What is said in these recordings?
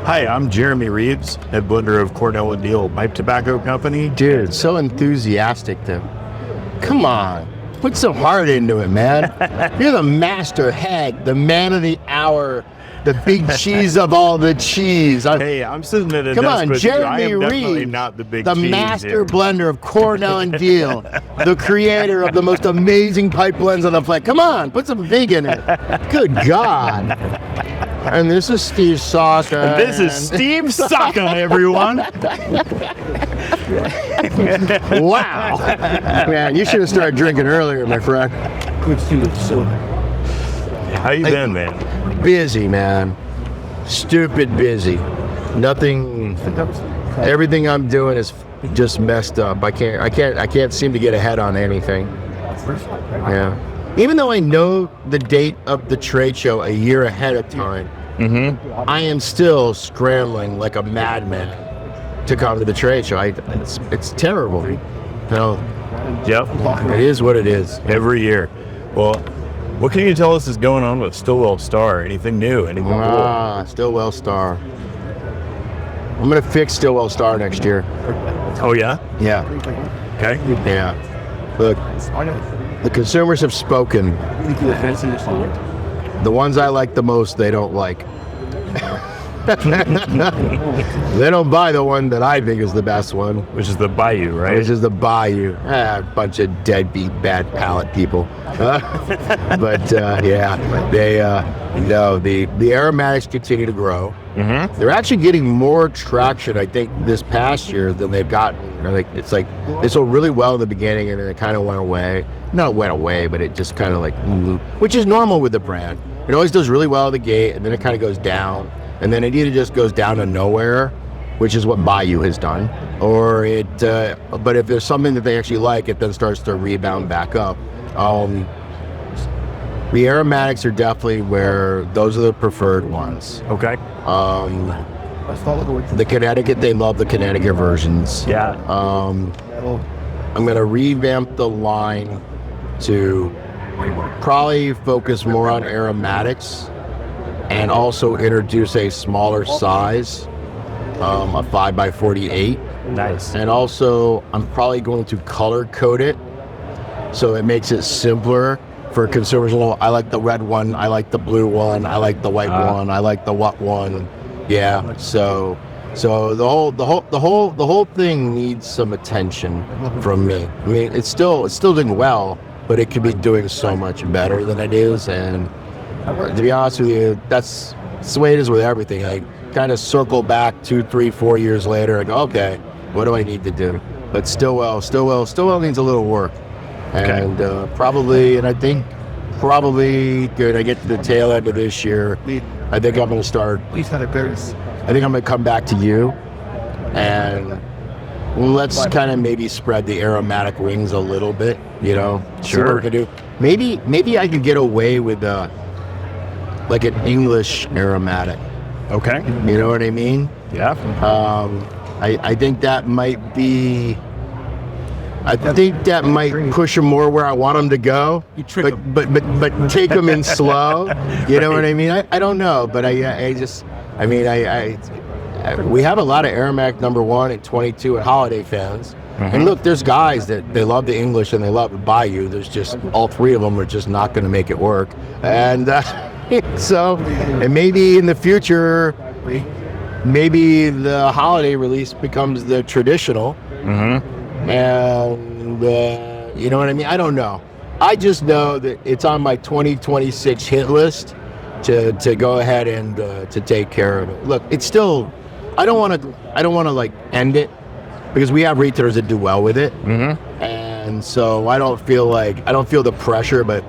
Hi, I'm Jeremy Reeves, head blender of Cornell & Deal Pipe Tobacco Company. Dude, so enthusiastic to... Come on. Put some heart into it, man. You're the master head, the man of the hour, the big cheese of all the cheese. Hey, I'm sitting at a Come desk on, with you. I Jeremy am definitely Reeves, not the big the cheese master here. blender of Cornell & Deal, the creator of the most amazing pipe blends on the planet. Come on, put some vig in it. Good God. And this is Steve Saka. And this is Steve Saka, everyone. Wow. Man, you should have started drinking earlier, my friend. How you been, man? Busy, man. Stupid busy. Nothing. Everything I'm doing is just messed up. I can't seem to get ahead on anything. Yeah. Even though I know the date of the trade show a year ahead of time, I am still scrambling like a madman to come to the trade show. It's terrible. You know, Yep. it is what it is. Every year. Well, what can you tell us is going on with StillWell Star? Anything new? Anything cool? StillWell Star. I'm gonna fix StillWell Star next year. Oh, yeah? Yeah. Okay. Yeah. Look, the consumers have spoken. The ones I like the most, they don't like. They don't buy the one that I think is the best one. Which is the Bayou, right? Which is the Bayou. A bunch of deadbeat, bad palate people. But yeah, they the aromatics continue to grow. They're actually getting more traction, I think, this past year than they've gotten. It's like they sold really well in the beginning, and then it kind of went away. Not went away, but it just kind of like, which is normal with the brand. It always does really well at the gate, and then it kind of goes down, and then it either just goes down to nowhere, which is what Bayou has done, or it. But if there's something that they actually like, it then starts to rebound back up. The aromatics are definitely where those are the preferred ones. Okay. The Connecticut, they love the Connecticut versions. Yeah. I'm going to revamp the line to probably focus more on aromatics and also introduce a smaller size, a 5x48. Nice. And also, I'm probably going to color code it so it makes it simpler for consumers. I like the red one, I like the blue one, I like the white one, I like the what one. Yeah. So the whole thing needs some attention from me. I mean, it's still doing well, but it could be doing so much better than it is. And to be honest with you, that's the way it is with everything. I kind of circle back 2, 3, 4 years later and go, okay, what do I need to do? But StillWell needs a little work. And I think good. I get to the tail end of this year. I think I'm going to start. I think I'm going to come back to you, and let's kind of maybe spread the aromatic wings a little bit. You know, see what we can do. Maybe I could get away with like an English aromatic. Okay. You know what I mean? Yeah. I think that might be. I think that might push them more where I want them to go, but take them in slow. You know what I mean? I don't know, but we have a lot of aromatic #1 and 22 and holiday fans. And look, there's guys that they love the English and they love the Bayou. There's just all three of them are just not going to make it work. And and maybe in the future, maybe the holiday release becomes the traditional. And you know what I mean? I don't know. I just know that it's on my 2026 hit list to go ahead and to take care of it. Look, it's still. I don't want to like end it because we have retailers that do well with it, and so I don't feel the pressure. But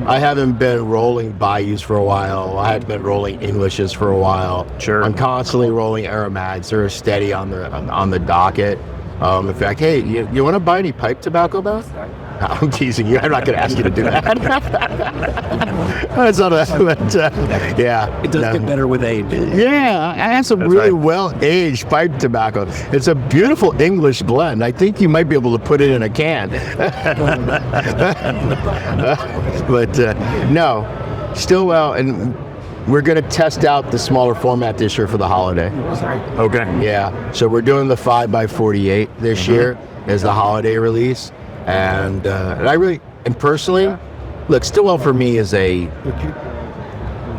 I haven't been rolling Bayous for a while. I haven't been rolling Englishes for a while. Sure. I'm constantly rolling aromatics. They're steady on the docket. In fact, hey, you want to buy any pipe tobacco, Beth? I'm teasing you. I'm not going to ask you to do that. That's not yeah. It does get better with age. Yeah, I have some really well-aged pipe tobacco. It's a beautiful English blend. I think you might be able to put it in a can. But no, StillWell, and we're going to test out the smaller format this year for the holiday. Okay. Yeah, so we're doing the 5x48 this year as the holiday release, and I really, and personally, look, StillWell for me is I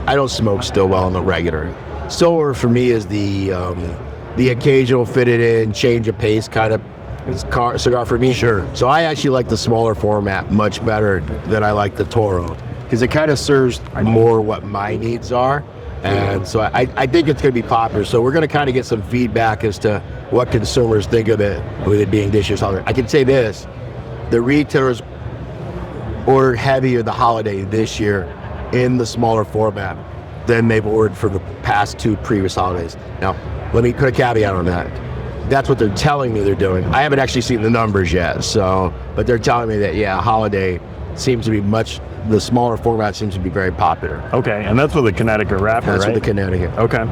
don't smoke StillWell on the regular. StillWell for me is the occasional fit it in, change of pace kind of cigar for me. Sure. So I actually like the smaller format much better than I like the Toro, because it kind of serves more what my needs are. And so I think it's going to be popular. So we're going to kind of get some feedback as to what consumers think of it, with it being this year's holiday. I can say this, the retailers ordered heavier the holiday this year in the smaller format than they've ordered for the past 2 previous holidays. Now, let me put a caveat on that. That's what they're telling me they're doing. I haven't actually seen the numbers yet, but they're telling me that, yeah, holiday seems to be the smaller format seems to be very popular. Okay, and that's with the Connecticut wrapper, That's right? with the Connecticut. Okay.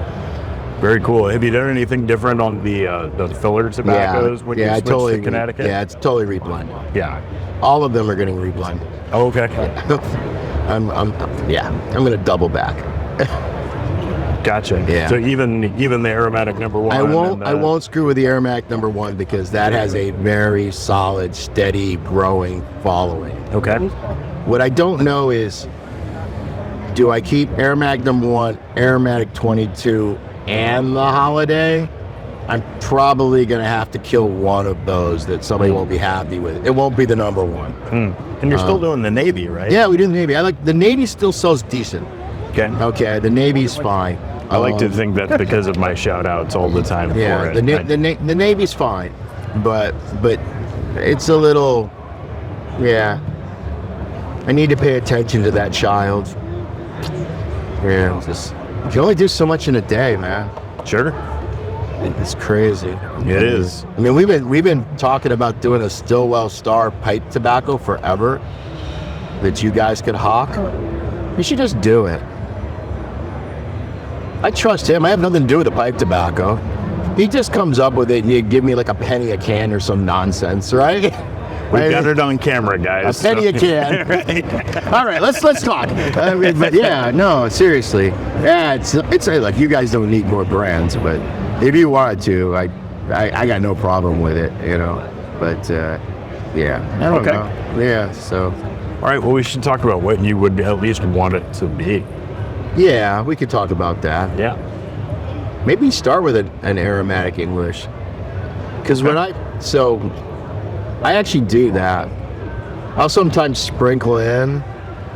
Very cool. Have you done anything different on the filler tobaccos when you switch to Connecticut? Yeah, it's totally reblended. Yeah. All of them are getting reblended. Oh, okay. I'm going to double back. Gotcha. Yeah. So even the aromatic number 1. I won't screw with the aromatic number 1, because that has a very solid, steady, growing following. Okay. What I don't know is, do I keep aromatic number 1, aromatic 22, and the holiday? I'm probably going to have to kill one of those that somebody won't be happy with. It won't be the number 1. And you're still doing the Navy, right? Yeah, we do the Navy. The Navy still sells decent. Okay, the Navy's fine. I like to think that's because of my shout outs all the time for it. The Navy's fine, but it's a little, yeah. I need to pay attention to that child. Yeah, you can only do so much in a day, man. Sure. It's crazy. It is. I mean, we've been talking about doing a StillWell Star pipe tobacco forever that you guys could hawk. You should just do it. I trust him. I have nothing to do with the pipe tobacco. He just comes up with it and you give me like a penny a can or some nonsense, right? We've got it on camera, guys. A penny a can. Right. All right, let's talk. But yeah, no, seriously. Yeah, it's like, you guys don't need more brands, but if you wanted to, I got no problem with it, you know. But yeah, I don't know. Yeah, so. All right, well, we should talk about what you would at least want it to be. Yeah, we could talk about that. Yeah. Maybe start with an aromatic English. Because I actually do that. I'll sometimes sprinkle in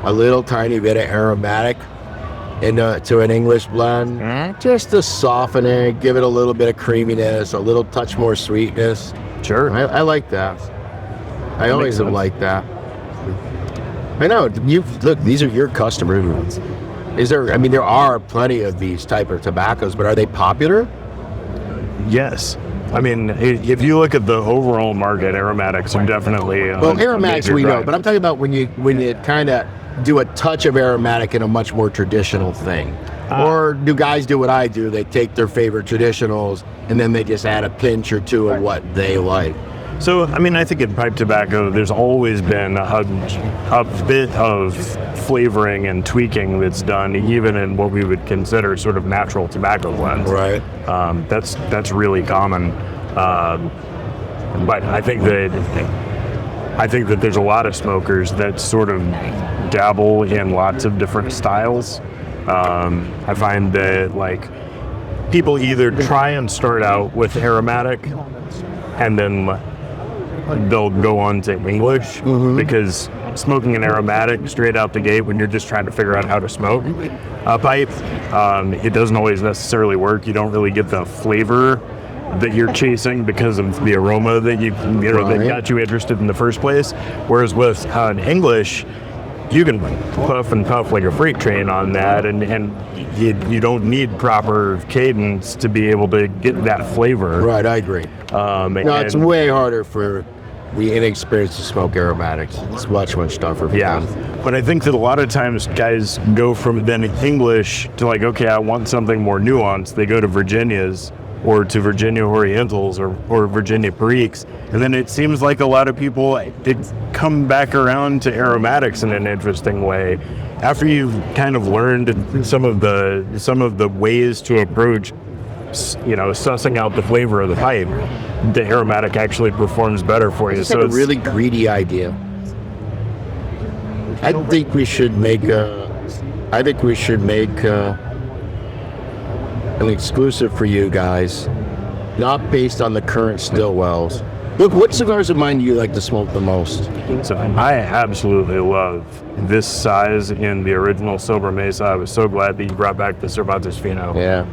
a little tiny bit of aromatic to an English blend, just to soften it, give it a little bit of creaminess, a little touch more sweetness. Sure. I like that. I always have liked that. I know. Look, these are your customers. There are plenty of these type of tobaccos, but are they popular? Yes. I mean, if you look at the overall market, aromatics are definitely aromatics we know, but I'm talking about when you kind of do a touch of aromatic in a much more traditional thing. Or do guys do what I do? They take their favorite traditionals and then they just add a pinch or two of what they like. So, I mean, I think in pipe tobacco, there's always been a bit of flavoring and tweaking that's done, even in what we would consider sort of natural tobacco blends. Right. That's really common. But I think that there's a lot of smokers that sort of dabble in lots of different styles. I find that like people either try and start out with aromatic and then they'll go on to English, because smoking an aromatic straight out the gate when you're just trying to figure out how to smoke a pipe, it doesn't always necessarily work. You don't really get the flavor that you're chasing because of the aroma that that got you interested in the first place. Whereas with an English, you can puff and puff like a freight train on that, and you don't need proper cadence to be able to get that flavor. Right, I agree. It's way harder for the inexperienced to smoke aromatics. It's much tougher. But I think that a lot of times guys go from then English to like, okay, I want something more nuanced. They go to Virginias or to Virginia Orientals or Virginia Periques. And then it seems like a lot of people come back around to aromatics in an interesting way. after you've kind of learned some of the ways to approach, sussing out the flavor of the pipe, the aromatic actually performs better for you. It's like a really greedy idea. I think we should make an exclusive for you guys, not based on the current StillWells. Look, what cigars of mine do you like to smoke the most? So I absolutely love this size in the original Silver Mesa. I was so glad that you brought back the Cervantes Fino. Yeah.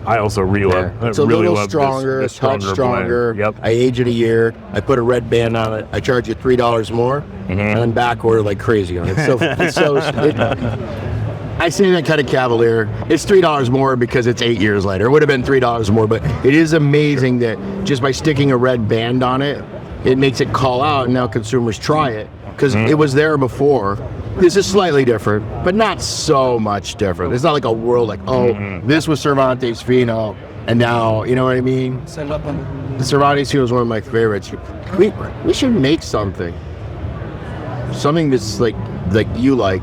I also really love. It's a really little love stronger, this a touch stronger. Yep. I age it a year. I put a red band on it. I charge you $3 more, and I'm back order like crazy on it. I say that kind of cavalier. It's $3 more because it's 8 years later. It would have been $3 more, but it is amazing that just by sticking a red band on it, it makes it call out, and now consumers try it because it was there before. This is slightly different, but not so much different. It's not like a world like, this was Cervantes Fino, and now, you know what I mean? The Cervantes Fino is one of my favorites. We should make something that's like you like.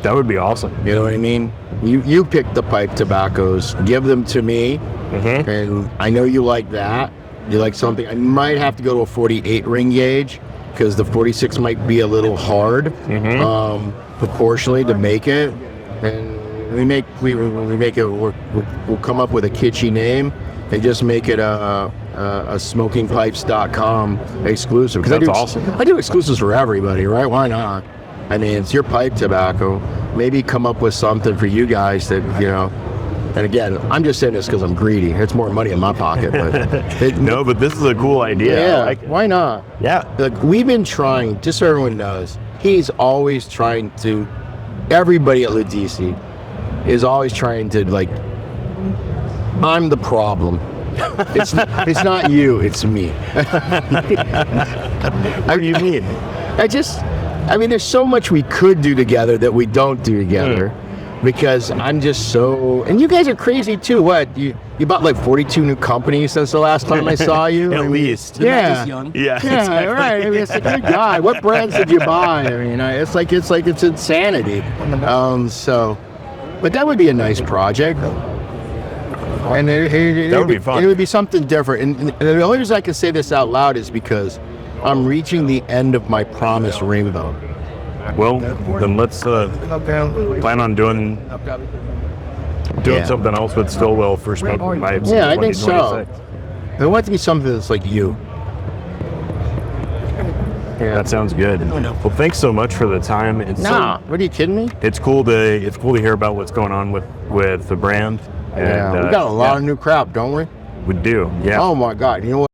That would be awesome. You know what I mean? You pick the pipe tobaccos, give them to me, and I know you like that. You like something. I might have to go to a 48 ring gauge because the 46 might be a little hard proportionally to make it. And when we make it, we'll come up with a kitschy name and just make it a smokingpipes.com exclusive. That's awesome. I do exclusives for everybody, right? Why not? I mean, it's your pipe tobacco. Maybe come up with something for you guys that, and again, I'm just saying this because I'm greedy. It's more money in my pocket. But no, but this is a cool idea. Yeah, why not? Yeah. Like, we've been trying, just so everyone knows, he's always trying to, everybody at Ladisi is always trying to, I'm the problem. It's not you, it's me. What do you mean? There's so much we could do together that we don't do together because I'm just so, and you guys are crazy too. What, you bought 42 new companies since the last time I saw you? At least. Yeah. Yeah. Exactly. Right. It's a good guy. What brands did you buy? It's insanity. But that would be a nice project. And that would be fun. It would be something different. And the only reason I can say this out loud is because I'm reaching the end of my promised rainbow. Well, then let's plan on doing something else with StillWell for smoking pipes. Yeah, I think so. I want it to be something that's like you. Yeah. That sounds good. Well, thanks so much for the time. What are you kidding me? It's cool to hear about what's going on with the brand. And, we got a lot of new crap, don't we? We do. Yeah. Oh my God! You know what?